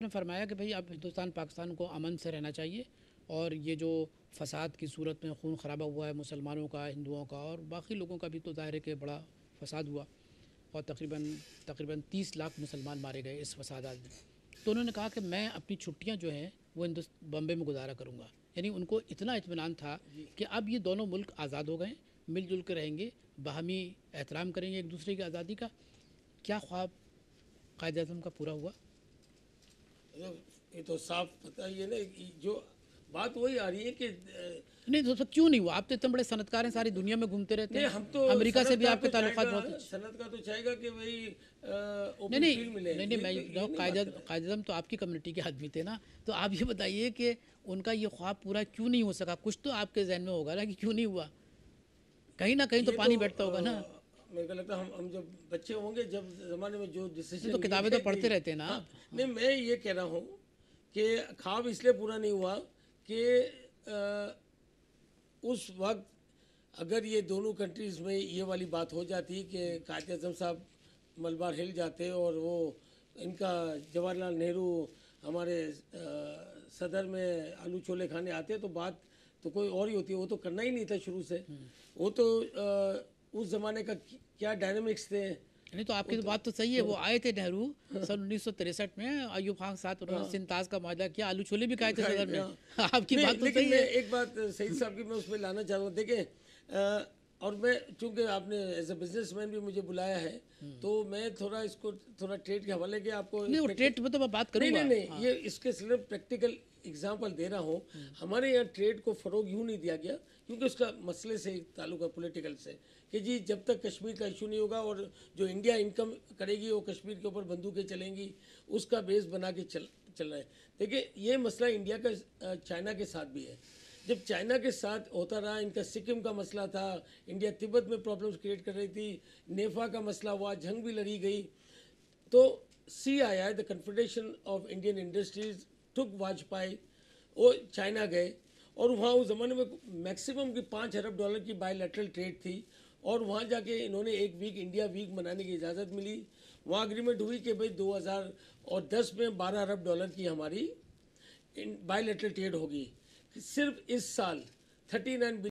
نے فرمایا کہ بھئی اب ہندوستان پاکستان کو امن سے رہنا چاہیے، اور یہ جو فساد کی صورت میں خون خرابہ ہوا ہے مسلمانوں کا، ہندوؤں کا اور باقی لوگوں کا بھی، تو ظاہر ہے کہ بڑا فساد ہوا اور تقریباً 30 لاکھ مسلمان مارے گئے اس فسادات میں۔ تو انہوں نے کہا کہ میں اپنی چھٹیاں جو ہیں وہ بمبے میں گزارا کروں گا۔ یعنی ان کو اتنا اطمینان تھا کہ اب یہ دونوں ملک آزاد ہو گئے، مل جل کے رہیں گے، باہمی احترام کریں گے ایک دوسرے کی آزادی کا۔ کیا خواب قائد اعظم کا پورا ہوا؟ یہ تو صاف پتہ ہی ہے نا، جو بات وہی آ رہی ہے کہ نہیں تو کیوں نہیں ہوا؟ آپ تو اتنے بڑے صنعتکار ہیں، ساری دنیا میں گھومتے رہتے ہیں، ہم تو امریکہ سے بھی آپ کے تعلقات بہت اچھے۔ صنعت کا تو چاہے گا کہ وہی اوپن نہیں فیلڈ ملے۔ نہیں میں قائد اعظم تو آپ کی کمیونٹی کے آدمی تھے نا، تو آپ یہ بتائیے کہ ان کا یہ خواب پورا کیوں نہیں ہو سکا؟ کچھ تو آپ کے ذہن میں ہوگا نا کہ کیوں نہیں ہوا، کہیں نہ کہیں تو پانی بیٹھتا ہوگا نا۔ میرے کو لگتا ہے ہم جب بچے ہوں گے، جب زمانے میں جو ڈیسیژن، تو کتابیں تو پڑھتے رہتے ہیں نا۔ نہیں، میں یہ کہہ رہا ہوں کہ خواب اس لیے پورا نہیں ہوا کہ اس وقت اگر یہ دونوں کنٹریز میں یہ والی بات ہو جاتی کہ قائد اعظم صاحب ملبار ہل جاتے اور وہ ان کا جواہر لال نہرو ہمارے صدر میں آلو چھولے کھانے آتے، تو بات تو کوئی اور ہی ہوتی ہے۔ وہ تو کرنا ہی نہیں تھا شروع سے۔ وہ تو اس زمانے کا کیا ڈائنامکس تھے۔ نہیں تو آپ کی بات تو صحیح ہے، وہ آئے تھے نہرو سن 1963 میں، ایوب خان کے ساتھ انہوں نے سنتاز کا معاہدہ کیا، آلو چھولے بھی کھائے تھے صدر میں۔ آپ کی بات تو لیکن صحیح میں ہے۔ ایک بات سعید صاحب کی میں اس میں لانا چاہتا ہوں، دیکھیں، اور میں چونکہ آپ نے ایز اے بزنس مین بھی مجھے بلایا ہے، تو میں تھوڑا اس کو تھوڑا ٹریڈ کے حوالے کے آپ کو، نہیں وہ ٹریڈ میں تو میں بات کروں گا۔ نہیں یہ اس کے صرف پریکٹیکل اگزامپل دے رہا ہوں۔ ہمارے یہاں ٹریڈ کو فروغ یوں نہیں دیا گیا کیونکہ اس کا مسئلے سے تعلق ہے، پولیٹیکل سے، کہ جی جب تک کشمیر کا ایشو نہیں ہوگا اور جو انڈیا انکم کرے گی وہ کشمیر کے اوپر بندوقیں چلیں گی، اس کا بیس بنا کے چل رہا ہے۔ دیکھیں یہ مسئلہ انڈیا کا چائنا کے ساتھ بھی ہے۔ جب چائنا کے ساتھ ہوتا رہا، ان کا سکم کا مسئلہ تھا، انڈیا تبت میں پرابلمز کریٹ کر رہی تھی، نیفا کا مسئلہ ہوا، جنگ بھی لڑی گئی، تو CII دا کنفیڈریشن آف انڈین انڈسٹریز ٹک واجپائی، وہ چائنا گئے، اور وہاں اس زمانے میں میکسیمم کی $5 ارب کی بائی لیٹرل ٹریڈ تھی، اور وہاں جا کے انہوں نے ایک ویک انڈیا ویک منانے کی اجازت ملی۔ وہاں اگریمنٹ ہوئی کہ بھئی 2010 میں $12 ارب کی ہماری بائی لیٹرل ٹریڈ ہوگی۔ صرف اس سال 39